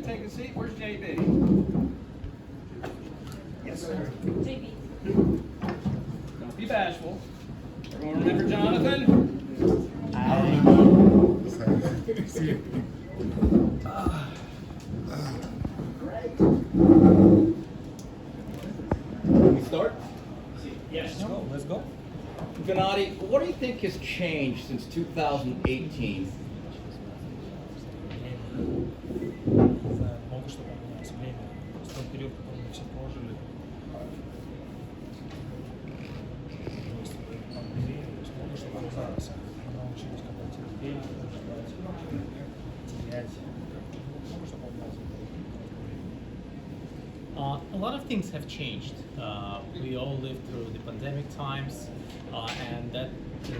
take a seat. Where's JB? Yes, sir. JB. Don't be bashful. Everyone remember Jonathan? Can we start? Yes. Let's go. Gennadiy, what do you think has changed since 2018? Не знаю, много что поменялось. Время. С тот период, который мы все прожили. То есть пандемия, то есть много что показалось. Мы научились как-то терпеть, ждать, терять. Много что поменялось. A lot of things have changed. We all lived through the pandemic times, and that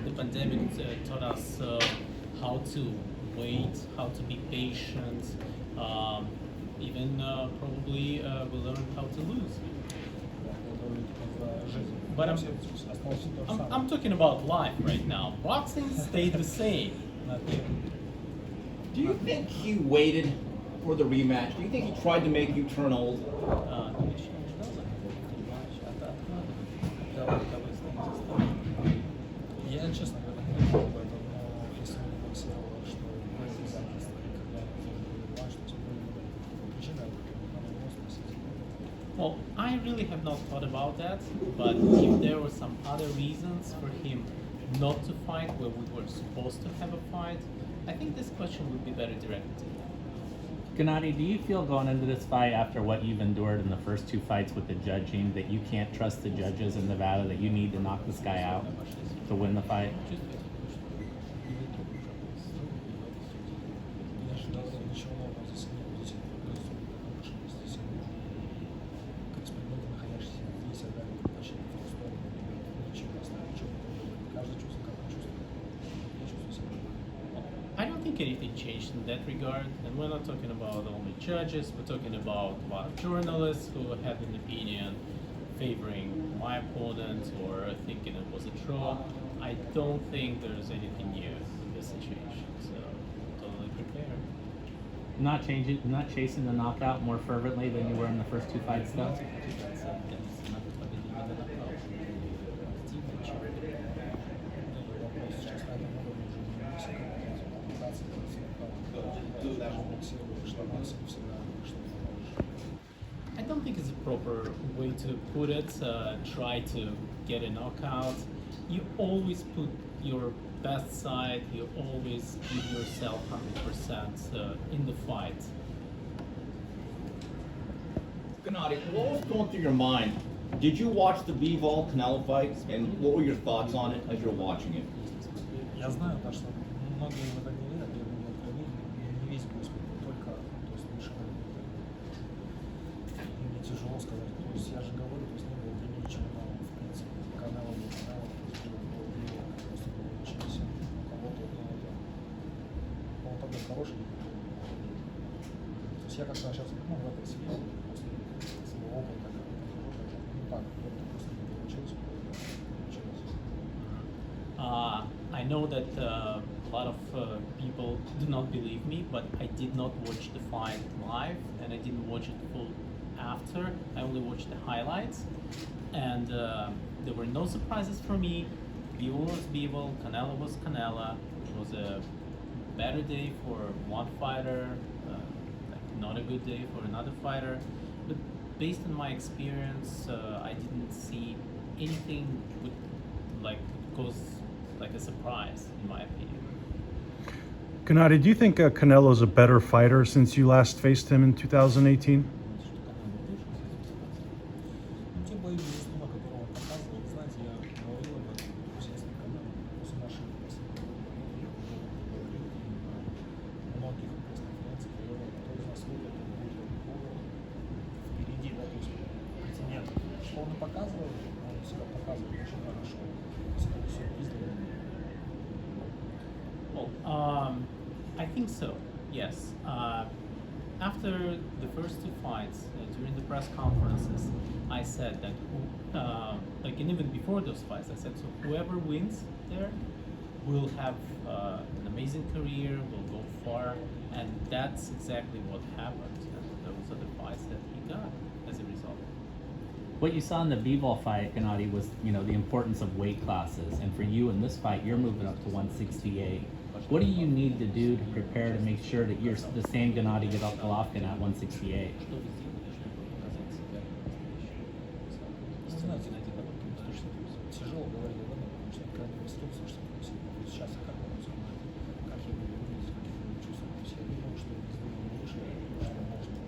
the pandemic taught us how to wait, how to be patient. Even probably we learned how to lose. But I'm talking about life right now. Boxing stayed the same. Do you think he waited for the rematch? Do you think he tried to make you turn old? Я честно говоря не думал об этом, но если мне фиксировало, что были обязательства, когда я понимаю, что тем более причина, надо его спросить. Well, I really have not thought about that, but if there were some other reasons for him not to fight where we were supposed to have a fight, I think this question would be better directed to him. Gennadiy, do you feel going into this fight after what you've endured in the first two fights with the judging that you can't trust the judges in Nevada, that you need to knock this guy out to win the fight? Не ожидал ничего нового за собой, потому что корреспонденты, находящиеся здесь, отдали предпочтение в ту сторону, ничего оставить, ничего не было. Каждый чувствует, как он чувствует. Я чувствую себя. I don't think anything changed in that regard, and we're not talking about only judges, we're talking about a lot of journalists who had an opinion favoring my opponent or thinking it was a draw. I don't think there's anything new in this situation, so totally prepared. Not chasing the knockout more fervently than you were in the first two fights, though? I don't think it's a proper way to put it, try to get a knockout. You always put your best side, you always give yourself 100% in the fight. Gennadiy, what was going through your mind? Did you watch the Bivol Canelo fight, and what were your thoughts on it as you're watching it? Я знаю, да, что многие в это не верят, я думаю, не весь бой, только то есть лишено. Мне тяжело сказать. То есть я же говорю, то есть не было для меня ничего нового, в принципе. Канал был канал, просто было учились у кого-то, у кого-то. Он тогда хороший. То есть я как-то сейчас, в этой связи, после своего опыта, ну так, просто не получилось. I know that a lot of people do not believe me, but I did not watch the fight live, and I didn't watch it full after. I only watched the highlights, and there were no surprises for me. Bivol was Bivol, Canelo was Canelo. It was a better day for one fighter, not a good day for another fighter. But based on my experience, I didn't see anything with goes like a surprise, in my opinion. Gennadiy, do you think Canelo's a better fighter since you last faced him in 2018? Те бои, безусловно, которые он показывал, знаете, я говорил об этом, то есть если Канело после нашей многих пресс-конференций говорил, кто из нас выиграет, будет впереди, да, то есть претендент. Что он и показывал, он себя показывал очень хорошо. Это все издали. Well, I think so, yes. After the first two fights, during the press conferences, I said that, and even before those fights, I said, so whoever wins there will have an amazing career, will go far, and that's exactly what happened. And What you saw in the Bivol fight, Gennadiy, was the importance of weight classes, and for you in this fight, you're moving up to 168. What do you need to do to prepare to make sure that you're the same Gennadiy Golovkin at 168? Знаете, тяжело говорить об этом, потому что крайне растет, что сейчас как я могу сказать, как я буду выглядеть, как я буду чувствовать. То есть я думаю, что это сделано лучше, что можно.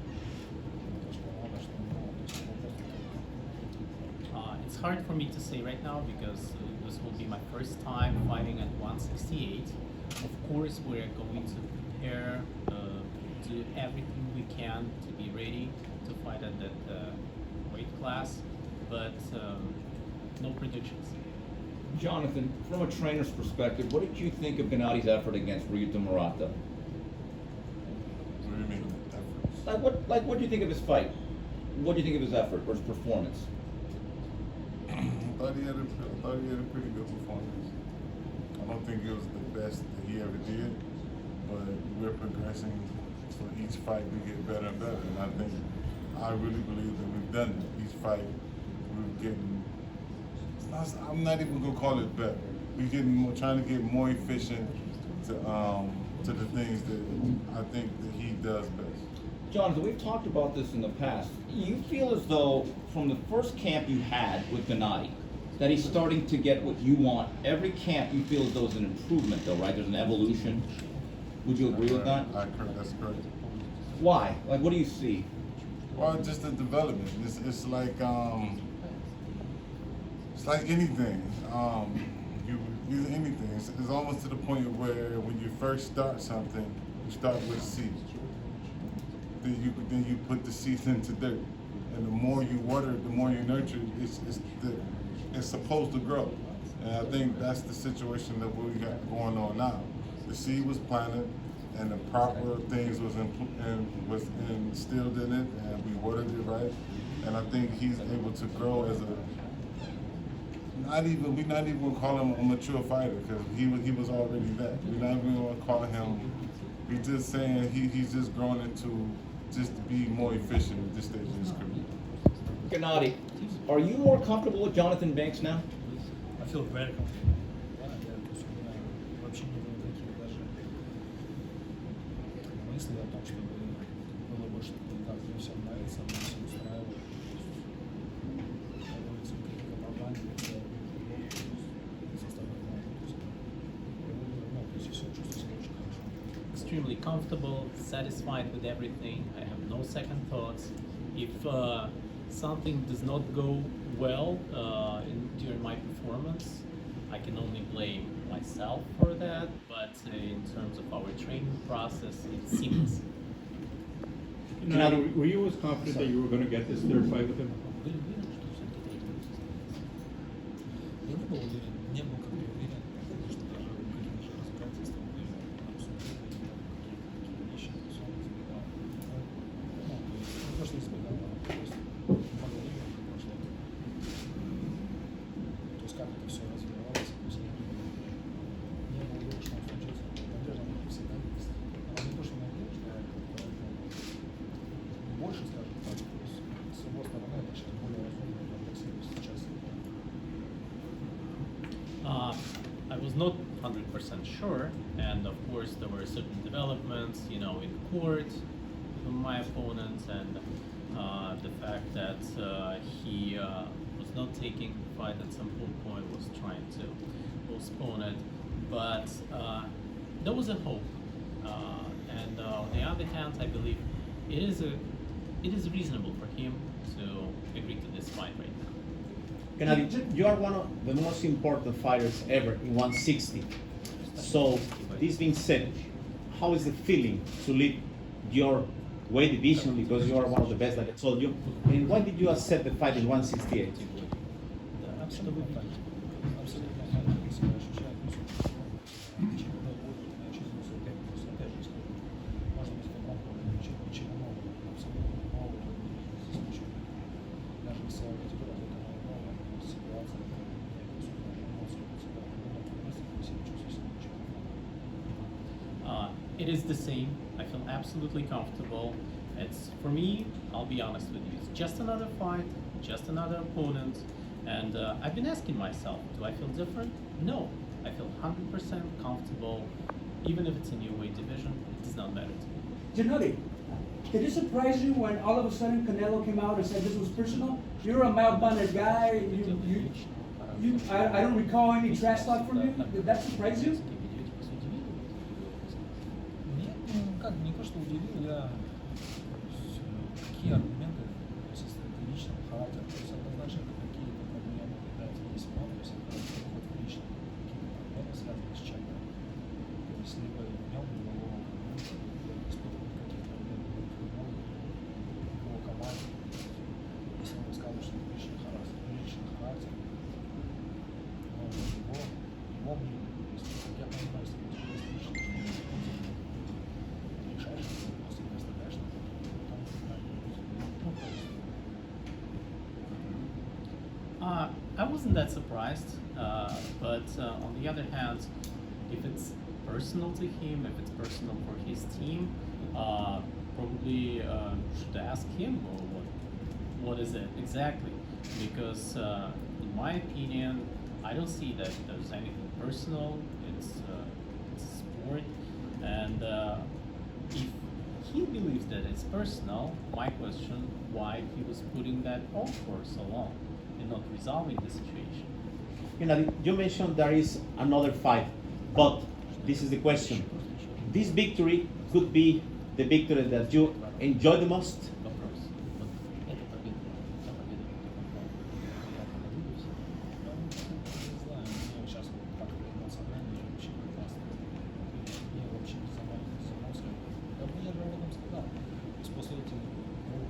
То, что надо, что не надо. То есть это просто It's hard for me to say right now because this will be my first time fighting at 168. Of course, we're going to prepare, do everything we can to be ready to fight at that weight class, but no predictions. Jonathan, from a trainer's perspective, what did you think of Gennadiy's effort against Ryuta Murata? What do you mean, efforts? What do you think of his fight? What do you think of his effort or his performance? I thought he had a pretty good performance. I don't think it was the best that he ever did, but we're progressing. So each fight we get better and better, and I really believe that we've done that. Each fight we're getting. I'm not even gonna call it better. We're trying to get more efficient to the things that I think that he does best. Jonathan, we've talked about this in the past. You feel as though from the first camp you had with Gennadiy, that he's starting to get what you want. Every camp you feel as though is an improvement though, right? There's an evolution. Would you agree with that? That's correct. Why? Like, what do you see? Well, just the development. It's like anything. Anything. It's almost to the point where when you first start something, you start with seeds. Then you put the seeds into dirt, and the more you water it, the more you nurture it, it's supposed to grow. And I think that's the situation that we got going on now. The seed was planted, and the proper things was instilled in it, and we watered it right. And I think he's able to grow as we're not even gonna call him a mature fighter because he was already that. We're not even gonna call him. We're just saying he's just grown into just to be more efficient at this stage in his career. Gennadiy, are you more comfortable with Jonathan Banks now? I feel very comfortable. Да, то есть у меня вообще не было таких даже мыслей о том, чтобы было больше как мне все нравится, мне все устраивает. Как говорится, никаких оправданий, со стороны команды. То есть я все чувствую себя очень хорошо. Extremely comfortable, satisfied with everything. I have no second thoughts. If something does not go well during my performance, I can only blame myself for that. But in terms of our training process, it's seamless. Gennadiy, were you as confident that you were going to get this third fight with him? Я не был уверен, не был как бы уверен, потому что даже в каких-то разбирательствах были обсуждения, какие-то вещи, все он избегал. Ну, не то, что избегал, а просто по голове прошло. То есть как это все развивалось, то есть я не был уверен, что он случится. Надежда на это всегда есть. Она не то, что надежда, а как-то больше, скажем так, то есть с его стороны это что-то более разумное, как сейчас. I was not 100% sure, and of course there were certain developments, in court from my opponent, and the fact that he was not taking the fight at some point, was trying to postpone it, but there was a hope, and on the other hand, I believe it is reasonable for him to agree to this fight right now. Gennadiy, you are one of the most important fighters ever in 160. So, this being said, how is the feeling to lead your weight division because you are one of the best, like I told you? And why did you accept the fight in 168? Абсолютно так. Абсолютно так. Я себя ощущаю. Чемпионат будет, чувствую себя опять же скажу. Может быть, в каком-то ничего нового, абсолютно нового не случилось. Даже если я говорю, это новая ситуация, я даже эмоции всегда я себя чувствую себя чемпионом. It is the same. I feel absolutely comfortable. It's for me. I'll be honest with you. It's just another fight. just another opponent. And I've been asking myself, do I feel different? No, I feel 100% comfortable, even if it's a new weight division. It does not matter to me. Gennadiy, did it surprise you when all of a sudden Canelo came out and said this was personal? You're a mild-mannered guy. I don't recall any trash talk from you. Did that surprise you? Нет, не то, что удивил, какие аргументы личного характера, то есть однозначно какие-то проблемы, когда это есть, но то есть это подход в личном, какие-то проблемы связаны с чем-то, то есть либо в нем, либо в его испытывает какие-то проблемы в его команде, если он рассказывает, что это личный характер, но его мнение, то есть, как я понимаю, если это есть личный, решаешь, просто не оставляешь, I wasn't that surprised, but on the other hand, if it's personal to him, if it's personal for his team, probably should ask him or what is it exactly? Because in my opinion, I don't see that there's anything personal. It's sport, and if he believes that it's personal, my question why he was putting that off for so long and not resolving the situation. You mentioned there is another fight, but this is the question. This victory could be the victory that you enjoy the most? Of course. But это победа. Это победа. не знаю, мне сейчас как эмоционально вообще прекрасно. Мне вообще не заморозил. Да мне же об этом сказал. То есть после этих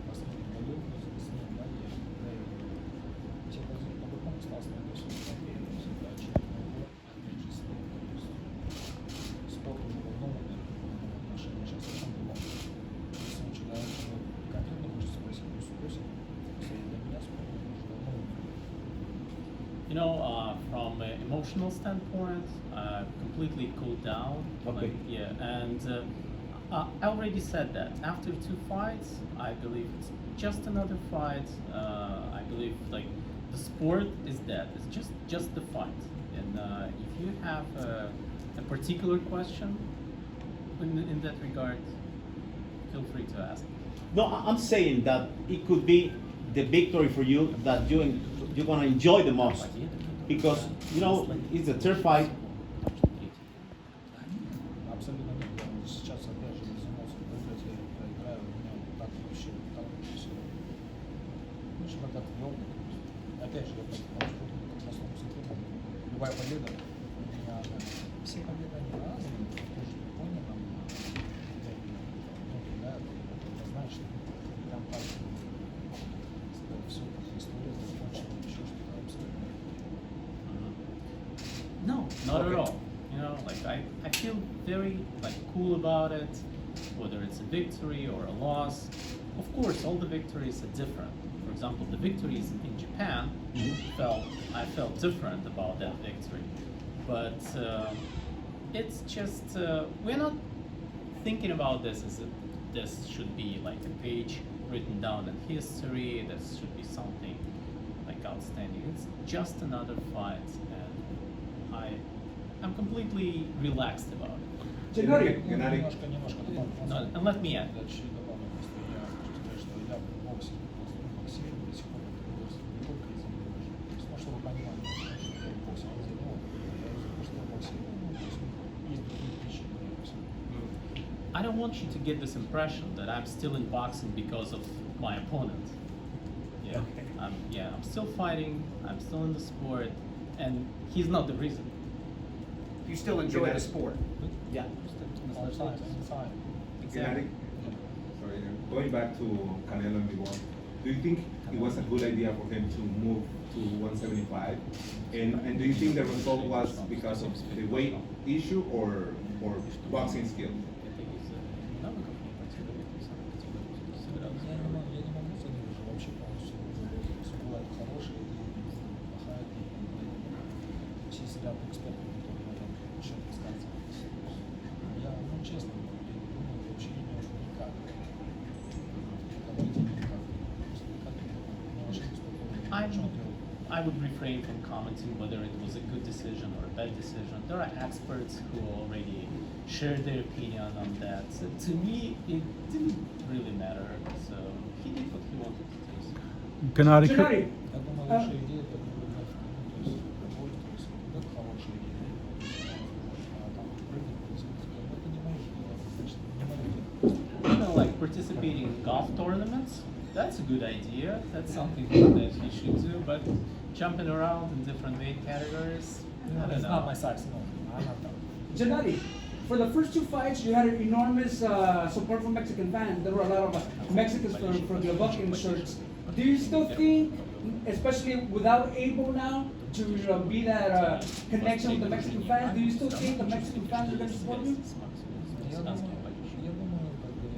последних боев с ним, да, я по-другому стал смотреть все всегда очередной год, опять же, с ним, то есть спорт у него новый отношение сейчас очень было. Если он человек, что конкретно хочет спросить, пусть спросит. Для меня спорт уже давно. You know, from an emotional standpoint, completely cooled down. Okay. Like, yeah, and I already said that after 2 fights, I believe it's just another fight. I believe like the sport is dead. It's just the fight. And if you have a particular question in that regard, feel free to ask. No, I'm saying that it could be the victory for you that you're gonna enjoy the most, because you know it's the third fight. Абсолютно нет. Я сейчас опять же без эмоций выиграть, я проиграю, у меня так вообще все. Лучше когда ты вел, опять же, я по простому секунду, любая победа у меня, все победы они разные, тоже понял, там, да, однозначно, прям так, все, история закончена, еще что-то абсолютно. No, not at all. You know, like I feel very like cool about it, whether it's a victory or a loss. Of course, all the victories are different. For example, the victories in Japan, I felt different about that victory. But it's just we're not thinking about this as this should be like a page written down in history. This should be something like outstanding. It's just another fight, and I'm completely relaxed about it. Gennadiy, Немножко добавлю. No, and let me add. Дальше добавлю, просто я хочу сказать, что я в боксе, боксирую до сих пор, не только из-за него даже. То есть, ну, чтобы вы понимали, что я в боксе не из-за него, я из-за того, что я боксирую, ну, то есть есть другие причины, I don't want you to get this impression that I'm still in boxing because of my opponent. Yeah, I'm still fighting. I'm still in the sport, and he's not the reason. you still enjoy the sport. Yeah. All the time, anytime. Exactly. Sorry, going back to Canelo and Miguel, do you think it was a good idea for him to move to 175? And do you think the result was because of the weight issue or boxing skill? Я не могу оценивать же вообще полностью, бывает хорошая и плохая, и есть ряд экспертов, которые в этом очень высказываются. Я, ну честно, я не думаю, вообще не вижу никак. Это выйти никак. Просто никак не вижу. У меня вообще не столько I would refrain from commenting whether it was a good decision or a bad decision. There are experts who already shared their opinion on that. So to me, it didn't really matter. So he did what he wanted to do. Gennadiy, Gennadiy, Я думаю, лучшая идея это было, то есть бой, то есть это хорошая идея. Там прыгать, это не мое дело, значит, не мое дело. You know, like participating in golf tournaments, that's a good idea. That's something that he should do. But jumping around in different weight categories, I don't It's know. not my size, no. I'm not that. Gennadiy, for the first two fights, you had an enormous support from Mexican fans. There were a lot of Mexicans for Golovkin shirts. Do you still think, especially without Abel now, to be that connection with the Mexican fans, do you still think the Mexican fans are going to support you? Я думаю, как бы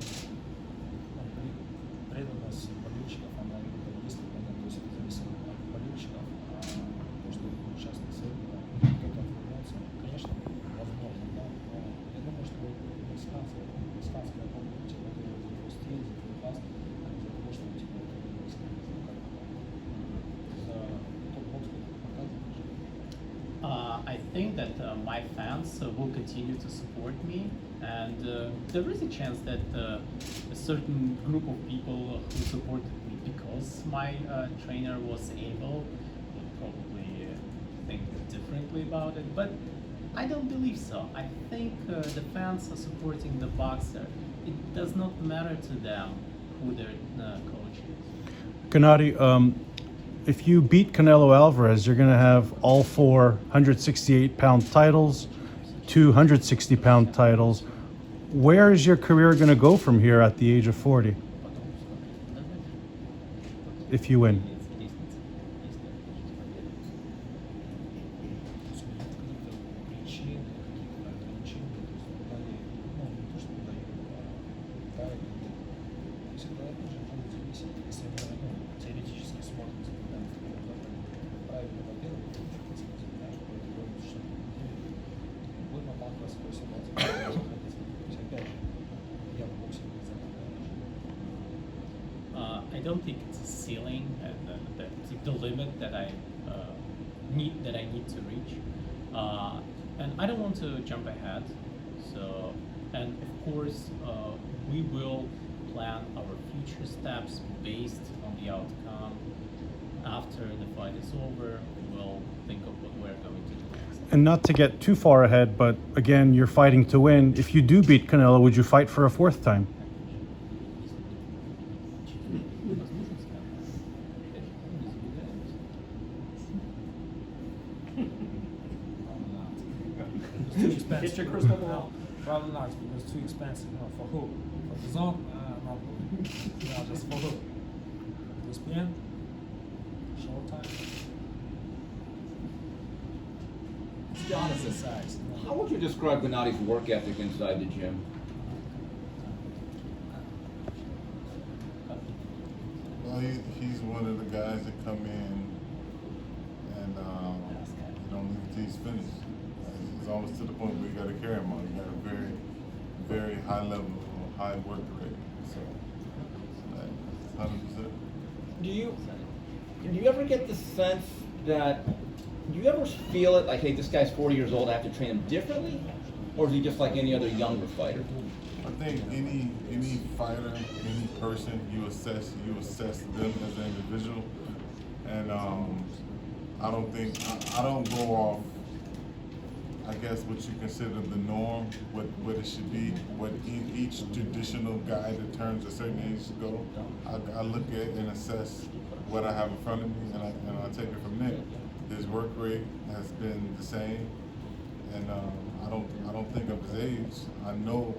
преданность болельщиков, она есть, понятно, то есть это зависит от болельщиков, то, что сейчас на сегодня кто-то отвернется, конечно, возможно, да, но я думаю, что мексиканская комьюнити, это его стиль, это класс, для того, чтобы типа за топ-бокс показывать. I think that my fans will continue to support me, and there is a chance that a certain group of people who supported me because my trainer was able will probably think differently about it, but I don't believe so. I think the fans are supporting the boxer. It does not matter to them who their coach is. Gennadiy, if you beat Canelo Alvarez, you're going to have all 4 168-pound titles, 2 160-pound titles. Where is your career going to go from here at the age of 40? If you win. Причин, каких-то ограничений, то есть далее, ну, не то, что дают, да, всегда это же будет зависеть, если мы, ну, теоретически сможем соблюдать правильно, во-первых, да, что это будет, что любой момент в такой ситуации, то есть опять же, я в боксе не знаю. I don't think it's a ceiling, the limit that I need to reach, and I don't want to jump ahead. So, and of course, we will plan our future steps based on the outcome. After the fight is over, we'll think of what we're going to do next. And not to get too far ahead, but again, you're fighting to win. If you do beat Canelo, would you fight for a 4th time? It's too expensive. No, probably not, because it's too expensive. No, for who? For the zone? Not really. No, just for who? ESPN? Short time? It's not as a size. No. How would you describe Gennadiy's work ethic inside the gym? Well, he's one of the guys that come in and you don't leave until he's finished. It's almost to the point where you got to carry him on. You got a very, very high level, high work rate. So, 100%. Do you ever get the sense that, do you ever feel it like, hey, this guy's 40 years old, I have to train him differently? Or is he just like any other younger fighter? I think any fighter, any person, you assess them as an individual, and I don't go off, I guess, what you consider the norm, what it should be, what each traditional guy that turns a certain age should go. I look at and assess what I have in front of me, and I take it from there. His work rate has been the same, and I don't think of his age. I know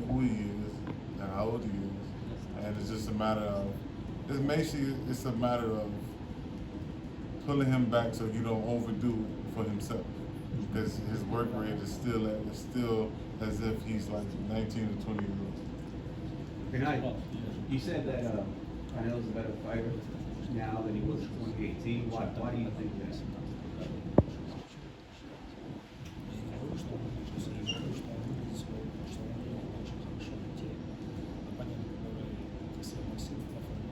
who he is and how old he is, and it's just a matter of it's a matter of pulling him back so he don't overdo it for himself, because his work rate is still as if he's like 19 or 20 years old. Gennadiy, you said that Canelo's a better fighter now than he was in 2018. Why do you think that? Я не говорю, что он лучше, я говорю, что он видит свой, что он умеет очень хорошо идти. Оппонент, который всем сил на фоне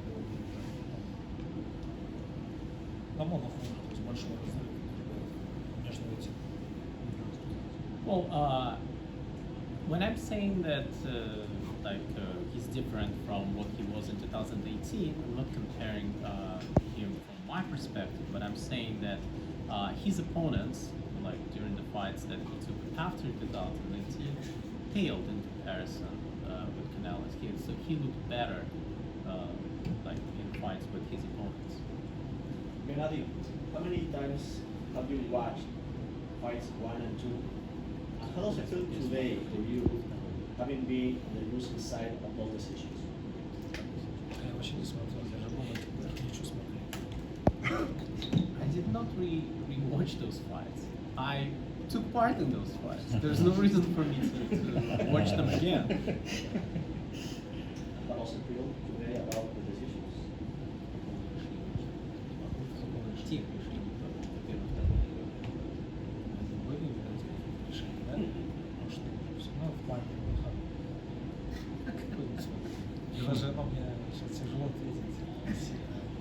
гормонов, то есть большой разрыв между этим. Well, when I'm saying that he's different from what he was in 2018, I'm not comparing him from my perspective, but I'm saying that his opponents, like during the fights that he took after 2018, paled in comparison with Canelos. So he looked better, in fights with his opponents. Gennadiy, how many times have you watched fights 1 and 2? How does it feel today for you, having been on the losing side of all decisions? Я вообще не смотрел, я же думаю, что ничего смотреть. I did not re-watch those fights. I took part in those fights. There's no reason for me to watch them again. How does it feel today about the decisions? В плане даже мне сейчас тяжело ответить.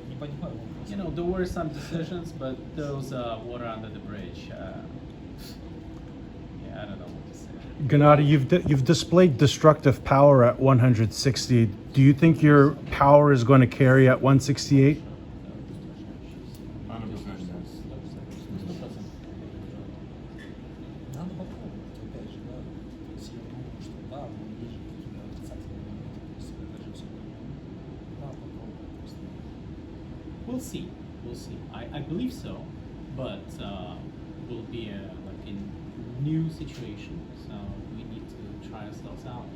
Не понимаю вопрос. You know, there were some decisions, but those water under the bridge. Yeah, I don't know what to say. Gennadiy, you've displayed destructive power at 160. Do you think your power is going to carry at 168? 100% yes. Надо попробовать, опять же, да. То есть я думаю, что да, но есть же какие-то отрицательные моменты, то есть это даже все надо попробовать просто. We'll see. We'll see. I believe so, but will be a new situation, so we need to try ourselves out.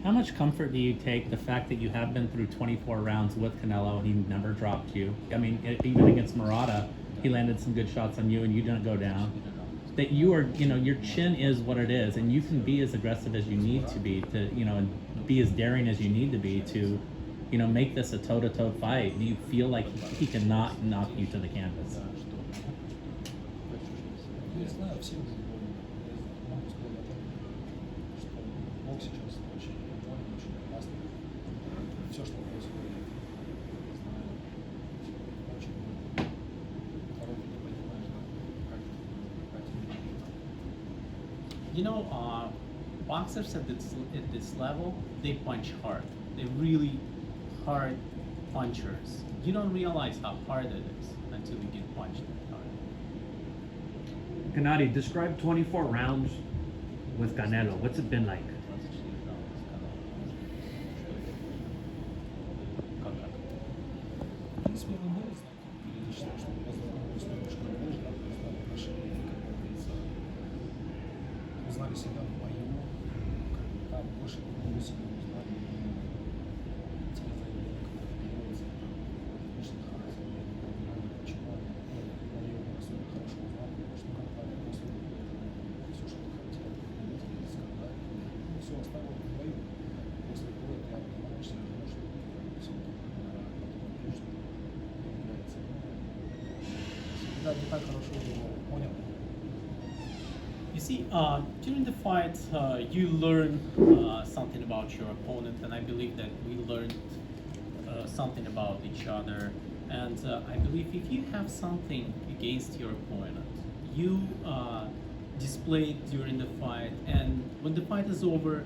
How much comfort do you take the fact that you have been through 24 rounds with Canelo and he never dropped you? I mean, even against Murata, he landed some good shots on you and you didn't go down. That you are, your chin is what it is, and you can be as aggressive as you need to be and be as daring as you need to be to, make this a toe-to-toe fight. Do you feel like he cannot knock you to the canvas? Я знаю, все уже больно. Я могу сказать о том, что бокс сейчас очень больно, очень опасно. Все, что происходит, я знаю, очень больно. Порой ты не понимаешь, да, как Boxers at this level, they punch hard. They're really hard punchers. You don't realize how hard it is until you get punched that hard. Gennadiy, describe 24 rounds with Canelo. What's it been like? В принципе, мы были знакомы. Я считаю, что мы познакомились немножко позже, да, то есть да, отношения, как говорится, узнали себя в бою, как бы там больше друг себя узнали, те заявления, которые делаются, это, конечно, характер, я не понимаю, почему, я его особо хорошо узнал, потому что компания после все, что ты хотел, победитель, сказать, все оставил в бою. После боя ты обнимаешься, потому что все-таки потом опять же является. Всегда не так хорошо его понял. You see, during the fight, you learn something about your opponent, and I believe that we learned something about each other. And I believe if you have something against your opponent, you display it during the fight, and when the fight is over,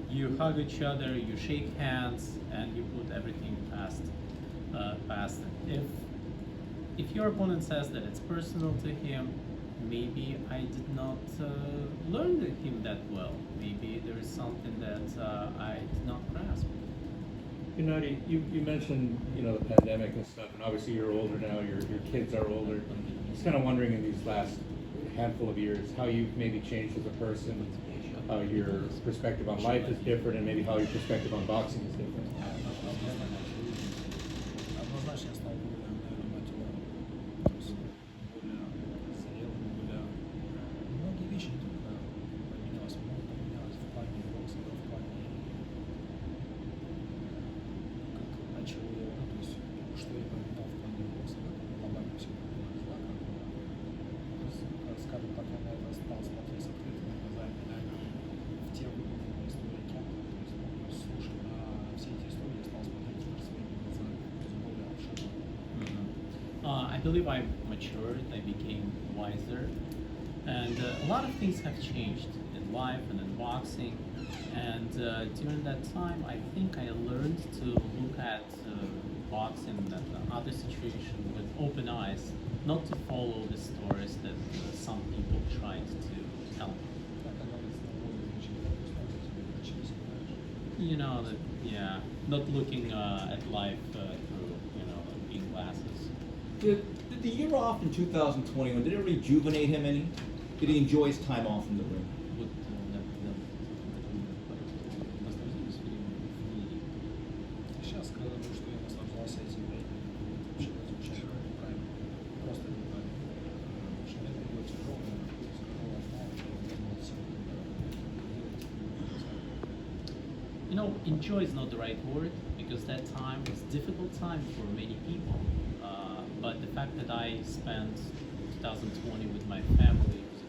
you hug each other, you shake hands, and you put everything past it. If your opponent says that it's personal to him, maybe I did not learn him that well. Maybe there is something that I did not grasp. Gennadiy, you mentioned the pandemic and stuff, and obviously you're older now. Your kids are older. Just kind of wondering in these last handful of years how you've maybe changed as a person, how your perspective on life is different, and maybe how your perspective on boxing is different. Однозначно я стал более, наверное, матерым, то есть более зрелым, более... Многие вещи не только поменялось, много поменялось в плане бокса, в плане как начал я, то есть что я поменял в плане бокса, как глобально все поменялось, да, как, скажем так, я на это стал смотреть с открытыми глазами, наверное, в те годы истории Кента, то есть слушать на все эти believe I matured, I became wiser, and a lot of things have changed in life and in boxing. And during that time, I think I learned to look at boxing and other situations with open eyes, not to follow the stories that some people tried to tell me. You know, that, yeah, not looking at life through, green glasses. Did the year off in 2021, did it rejuvenate him any? Did he enjoy his time off from the ring? Вот, Сейчас, когда то, что я наслаждался этим временем, вообще звучало правильно, просто неправильно. Потому что это было тяжело, You know, enjoy is not the right word because that time was difficult time for many people. But the fact that I spent 2020 with my family was a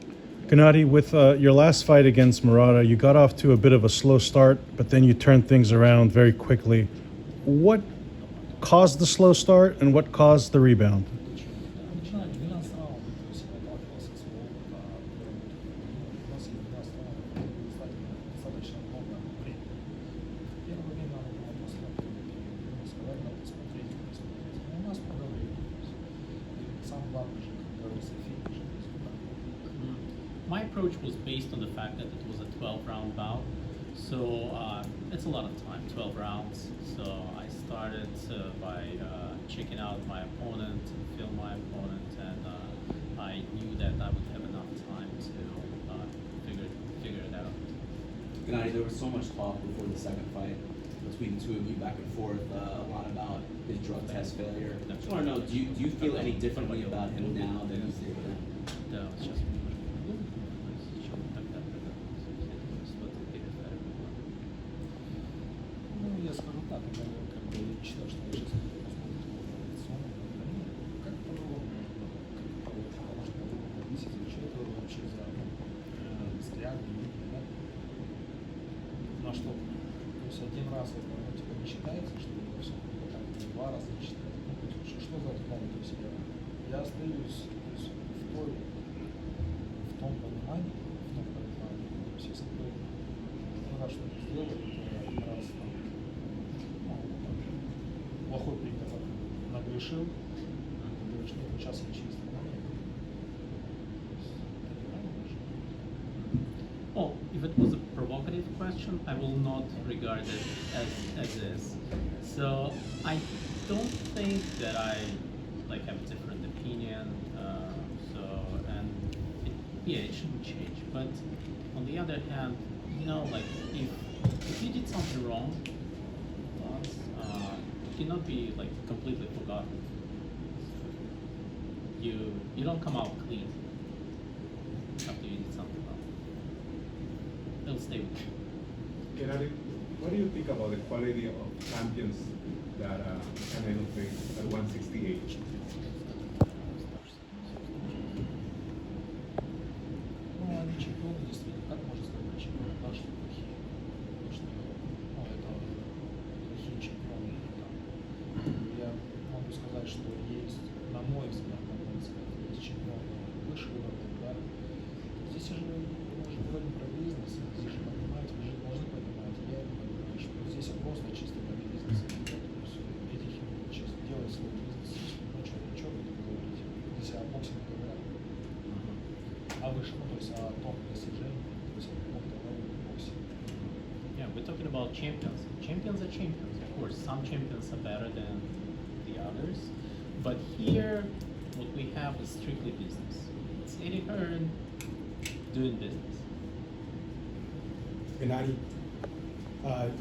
good thing. Gennadiy, with your last fight against Murata, you got off to a bit of a slow start, but then you turned things around very quickly. What caused the slow start and what caused the rebound? начиная 12 раундов, то есть я отталкивался от своего опыта, у нас есть 12 раундов, достаточно много времени. Первое время оно было просто сказать, надо смотреть, не смотреть. Но у нас много времени. И самое главное же, как говорится, финиш, результат. My approach was based on the fact that it was a 12-round bout, so it's a lot of time, 12 rounds. So I started by checking out my opponent, feel my opponent, and I knew that I would have enough time to figure it out. Gennadiy, there was so much talk before the second fight between the two of you back and forth, a lot about his drug test failure. I just want to know, do you feel any differently about him now than you did then? Да, вот сейчас. Ну, я скажу так, я как бы считаю, что я сейчас как по-другому можно по-другому повысить, что это вообще за взгляд, видение, да? На что? То есть один раз это типа не считается, что это все так, два раза не считается. Ну, то есть, что за взгляд? То есть я остаюсь то есть, в том понимании, то есть если бы один раз что-то сделал, то один раз там, плохой пример, нагрешил, ты говоришь, нет, сейчас я чист. Oh, if it was a provocative question, I will not regard it as is. So I don't think that I have a different opinion. It shouldn't change. But on the other hand, if you did something wrong once, it cannot be completely forgotten. You don't come out clean after you did something wrong. It'll stay with you. Gennadiy, what do you think about the quality of champions that Canelo faced at 168? Ну, они чемпионы, действительно, как можно сказать, чемпионы, да, что плохие. Потому что, это плохие чемпионы. Я могу сказать, что есть, на мой взгляд, есть чемпионы выше уровня, да. Здесь же мы же говорим про бизнес, здесь же понимаете, вы же должны понимать, я понимаю, что здесь просто чисто про бизнес. То есть этих чисто делать свой бизнес, ничего не говорить. Здесь о боксе не говорят. А выше, то есть о том достижении, то есть о том уровне боксе. Yeah, we're talking about champions. Champions are champions. Of course, some champions are better than the others. But here, what we have is strictly business. It's Eddie Hearn doing business. Gennadiy,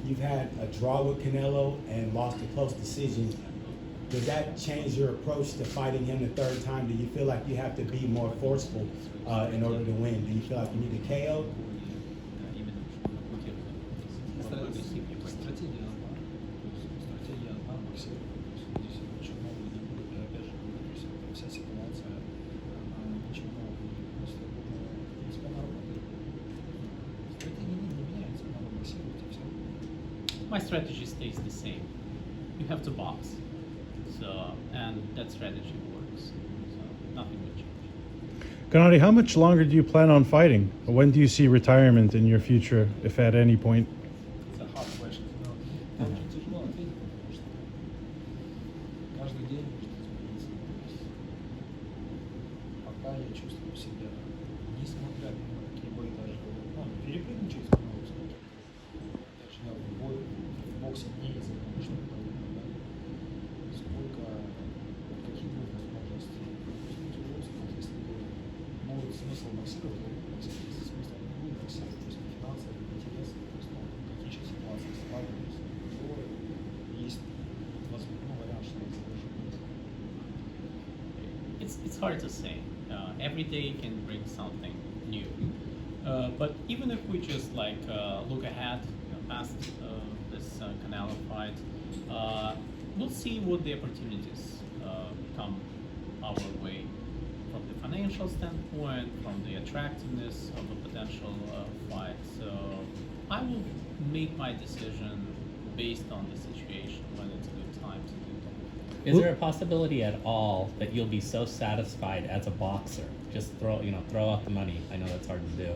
you've had a draw with Canelo and lost a close decision. Does that change your approach to fighting him the third time? Do you feel like you have to be more forceful in order to win? Do you feel like you need a KO? Стратегия одна. Стратегия одна, боксирование. Здесь очень много не будет. И опять же, то есть вся ситуация, ничего нового не будет. Просто, в принципе, она работает. Стратегия не меняется, надо боксировать и все. My strategy stays the same. You have to box. So, and that strategy works. So nothing would change. Gennadiy, how much longer do you plan on fighting? When do you see retirement in your future, if at any point? Это hard question. Но очень тяжело ответить, потому что каждый день может измениться. То есть пока я чувствую себя, несмотря на какие бои даже, перепрыгнуть через канал, сколько начинал бой в боксе не из-за того, что это да? Сколько, какие будут возможности. Тяжело сказать, если будет смысл боксировать, то боксировать, если смысл не будет боксировать, то есть финансовый интерес, то есть какие сейчас ситуации складываются, то есть возможно вариант, что я завершу. It's hard to say. Every day can bring something new. But even if we just like look ahead, past this Canelo fight, we'll see what the opportunities come our way from the financial standpoint, from the attractiveness of a potential fight. So I will make my decision based on the situation when it's a good time to do that. Is there a possibility at all that you'll be so satisfied as a boxer? Just throw out the money. I know that's hard to do.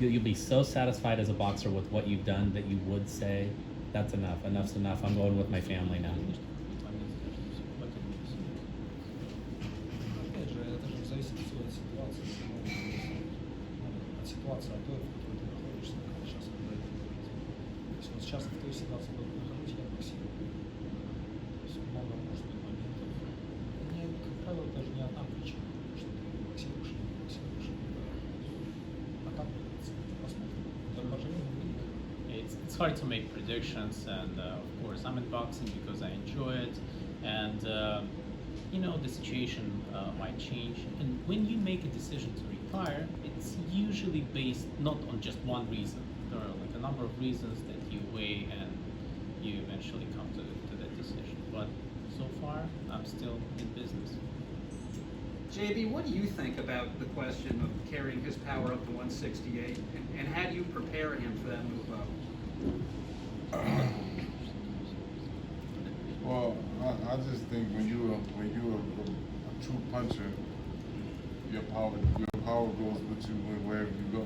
You'll be so satisfied as a boxer with what you've done that you would say, that's enough. Enough's enough. I'm going with my family now. Опять же, это же зависит от ситуации. От ситуации, от той, в которой ты находишься, как сейчас когда это делать. То есть вот сейчас в той ситуации, в которой я нахожусь, я боксирую. То есть много может быть моментов. Мне, как правило, даже не одна причина, что ты боксируешь или не боксируешь. А так, посмотрим. Поживем, увидим. It's hard to make predictions, and of course I'm in boxing because I enjoy it, and the situation might change. And when you make a decision to retire, it's usually based not on just one reason. There are like a number of reasons that you weigh, and you eventually come to that decision. But so far, I'm still in business. JB, what do you think about the question of carrying his power up to 168, and how do you prepare him for that move up? Well, I just think when you're a true puncher, your power goes with you wherever you go.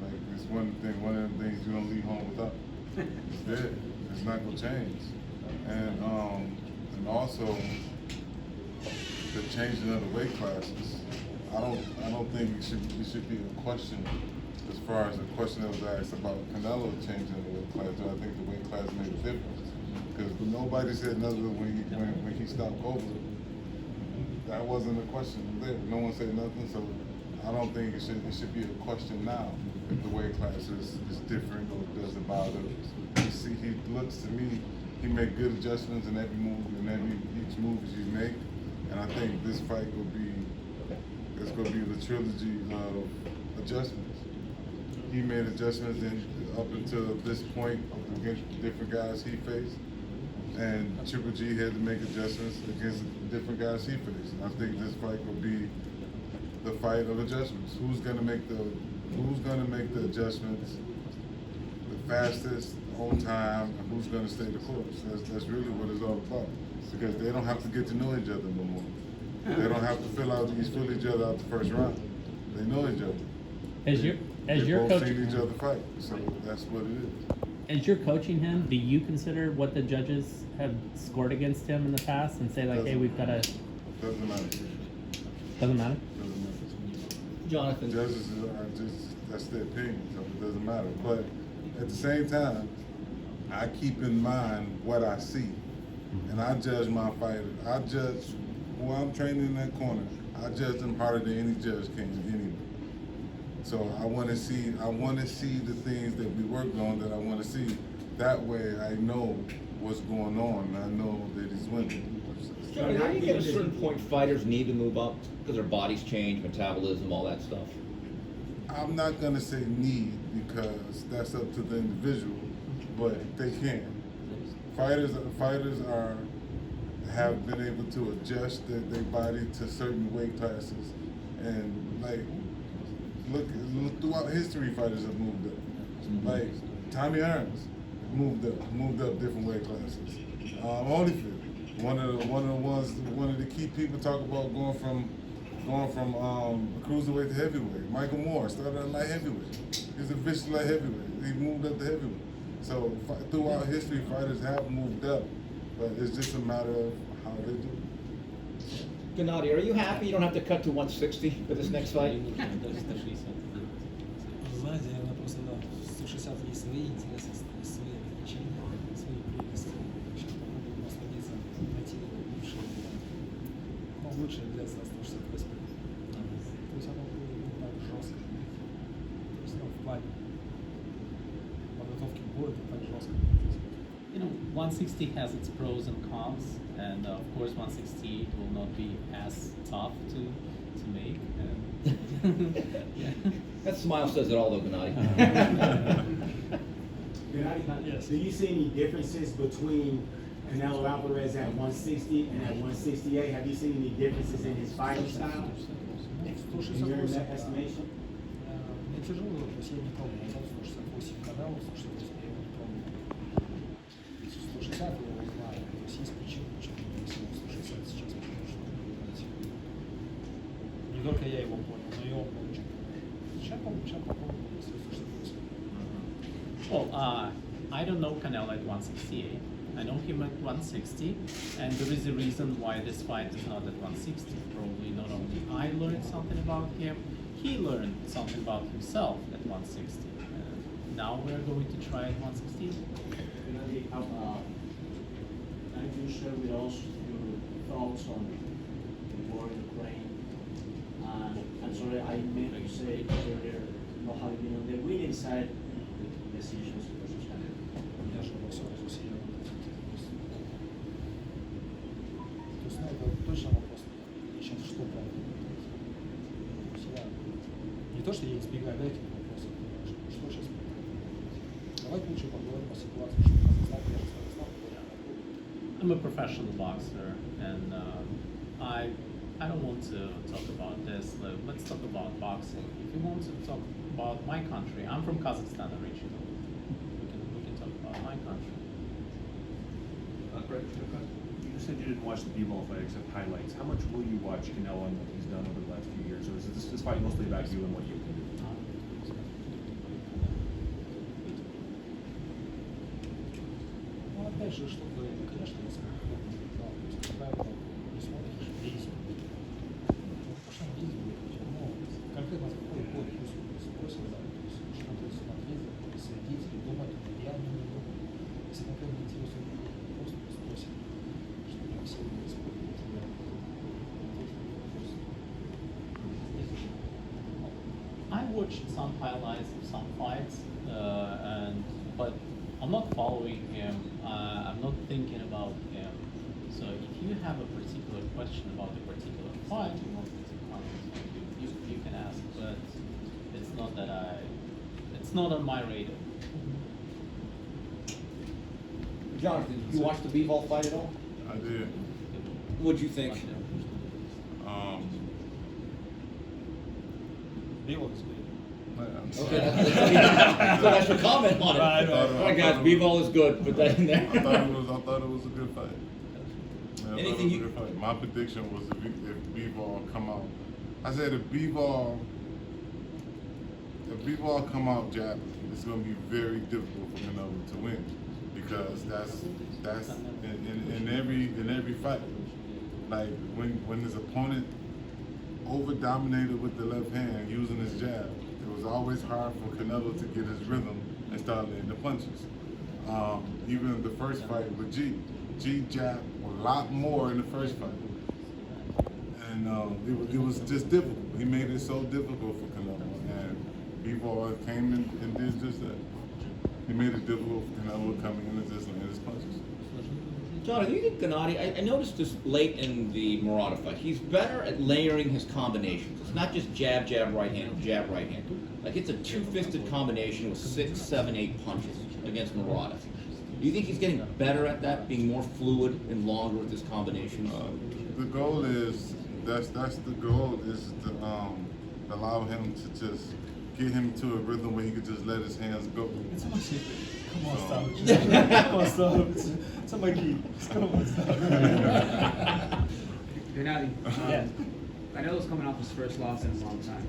Like it's one of the things you don't leave home without. It's there. It's not gonna change. And also the changing of the weight classes. I don't think it should be a question as far as the question that was asked about Canelo changing the weight class. I think the weight class made a difference because nobody said nothing when he stopped over. That wasn't a question there. No one said nothing, so I don't think it should be a question now if the weight class is different or doesn't bother. He looks to me, he make good adjustments in every move and each move he make, and I think this fight will be the trilogy of adjustments. He made adjustments up until this point against different guys he faced, and Triple G had to make adjustments against different guys he faced. And I think this fight will be the fight of adjustments. Who's gonna make the adjustments the fastest, on time, and who's gonna stay the course? That's really what it's all about. Because they don't have to get to know each other no more. They don't have to fill each other out the first round. They know each other. As you're both coaching seen each other fight, so that's what it is. As you're coaching him, do you consider what the judges have scored against him in the past and say like, hey, we've got to? Doesn't matter. Doesn't matter. Jonathan. Judges that's their opinion, so it doesn't matter. But at the same time, I keep in mind what I see, and I judge my fighter. I judge who I'm training in that corner. I judge them harder than any judge can anyway. So I want to see the things that we worked on that I want to see. That way I know what's going on, and I know that he's winning. Johnny, how do you get a certain point fighters need to move up because their bodies change, metabolism, all that stuff? I'm not gonna say need because that's up to the individual, but they can. Fighters have been able to adjust their body to certain weight classes, and like look throughout history, fighters have moved up. Like Tommy Hearns moved up different weight classes. Holyfield one of the key people talk about going from cruiserweight to heavyweight. Michael Moore started at light heavyweight. He's a vicious light heavyweight. He moved up to heavyweight. So throughout history, fighters have moved up, but it's just a matter of how they do it. Gennadiy, are you happy you don't have to cut to 160 for this next fight? Знаете, наверное, просто да, 160 есть свои интересы, свои ограничения, свои прелести. Сейчас попробуем насладиться, найти лучшее, ну, лучшее для 168. То есть оно будет не так жестко. То есть, ну, в плане подготовки к бою это так жестко. You know, 160 has its pros and cons, and of course 168 will not be as tough to make. Yeah. That smile says it all, though, Gennadiy. Gennadiy, do you see any differences between Canelo Alvarez at 160 and at 168? Have you seen any differences in his fighting style? In your estimation? Мне тяжело, то есть я не пробовал, 168 Канело, 168 я его не пробовал. 160 я его знаю, то есть есть причины, почему я весил 160 сейчас, потому что не только я его понял, но и он получил. Сейчас попробуем, если 168. Well, I don't know Canelo at 168. I know him at 160, and there is a reason why this fight is not at 160. Probably not only I learned something about him, he learned something about himself at 160. Now we're going to try at 160. Gennadiy, can you share with us your thoughts on the war in Ukraine? I'm sorry, I meant to say earlier, not having been on the winning side of decisions versus Canelo. Я же во всем усилил. То есть, ну, это точно вопрос. Сейчас что правда? Я не то, что я избегаю этих вопросов, понимаешь, что сейчас происходит. Давайте лучше поговорим о ситуации, что Казахстан, я же Казахстан. I'm a professional boxer, and I don't want to talk about this. Let's talk about boxing. If you want to talk about my country, I'm from Kazakhstan originally. We can talk about my country. Greg, you said you didn't watch the B-ball fight except highlights. How much will you watch Canelo and what he's done over the last few years, or is this fight mostly about you and what you can do? Ну, опять же, что говорить, конечно, я смотрю, да, то есть, когда не смотришь призм, конечно, призм, ну, конкретно в какой бой, пусть спросят, да, то есть, что надо смотреть, следить, думать, я не думаю. Если конкретно интересует, просто спросят, что я все не использую, я I watched some highlights of some fights, but I'm not following him. I'm not thinking about him. So if you have a particular question about a particular fight you want me to comment, you can ask. But it's not that it's not on my radar. Jonathan, did you watch the B-ball fight at all? I did. What'd you think? B-ball is good. Okay, that's your comment on it. All right, guys, B-ball is good. Put that in there. I thought it was a good fight. Yeah, Anything you? Good fight. My prediction was if B-ball come out, I said if B-ball come out jabbing, it's going to be very difficult for Canelo to win because that's in every fight. Like when his opponent over dominated with the left hand using his jab, it was always hard for Canelo to get his rhythm and start landing the punches. Even the first fight with G jabbed a lot more in the first fight. And it was just difficult. He made it so difficult for Canelo. And B-ball came in and did just that. He made it difficult for Canelo coming in and just landing his punches. John, do you think Gennadiy, I noticed this late in the Murata fight, he's better at layering his combinations. It's not just jab, jab, right hand, jab, right hand. Like it's a two-fisted combination with 6, 7, 8 punches against Murata. Do you think he's getting better at that, being more fluid and longer with his combinations? The goal is, that's the goal, is to allow him to just get him to a rhythm where he could just let his hands go. Come on, stop. Come on, stop. Somebody, come on, stop. Gennadiy, Canelo's coming off his first loss in a long time.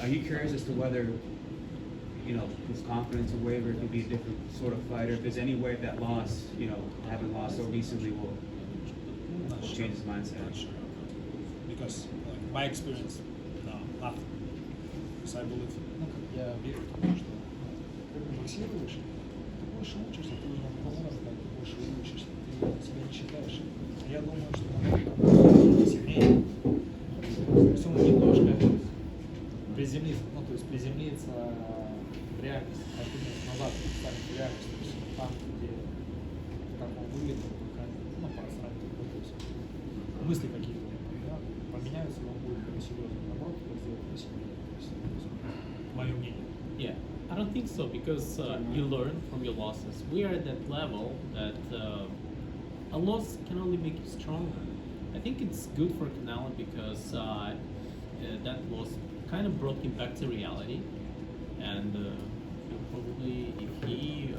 Are you curious as to whether, his confidence will waver, it could be a different sort of fighter? If there's any way that loss, having lost so recently will change his mindset? Because my experience, no, nothing. So I believe. Я верю в то, что как бы боксируешь, ты больше учишься, ты уже по-моему, ты больше учишься, ты себя не считаешь. Я думаю, что он сильнее. То есть он немножко приземлится, то есть приземлится в реальность, назад станет в реальность, то есть там, где как он выглядит, пространстве, то есть мысли какие-то поменяются, он будет более серьезным, наоборот, сделать посильнее. Мое мнение. Yeah, I don't think so because you learn from your losses. We are at that level that a loss can only make you stronger. I think it's good for Canelo because that loss kind of brought him back to reality, and probably if he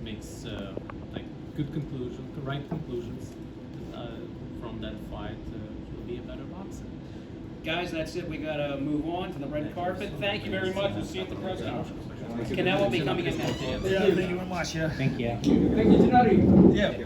makes like good conclusions, right conclusions from that fight, he'll be a better boxer. Guys, that's it. We gotta move on to the red carpet. Thank you very much. We'll see you at the press conference. Canelo will be coming in next. Yeah, thank you very much. Yeah. Thank you. Thank you, Gennadiy. Yeah.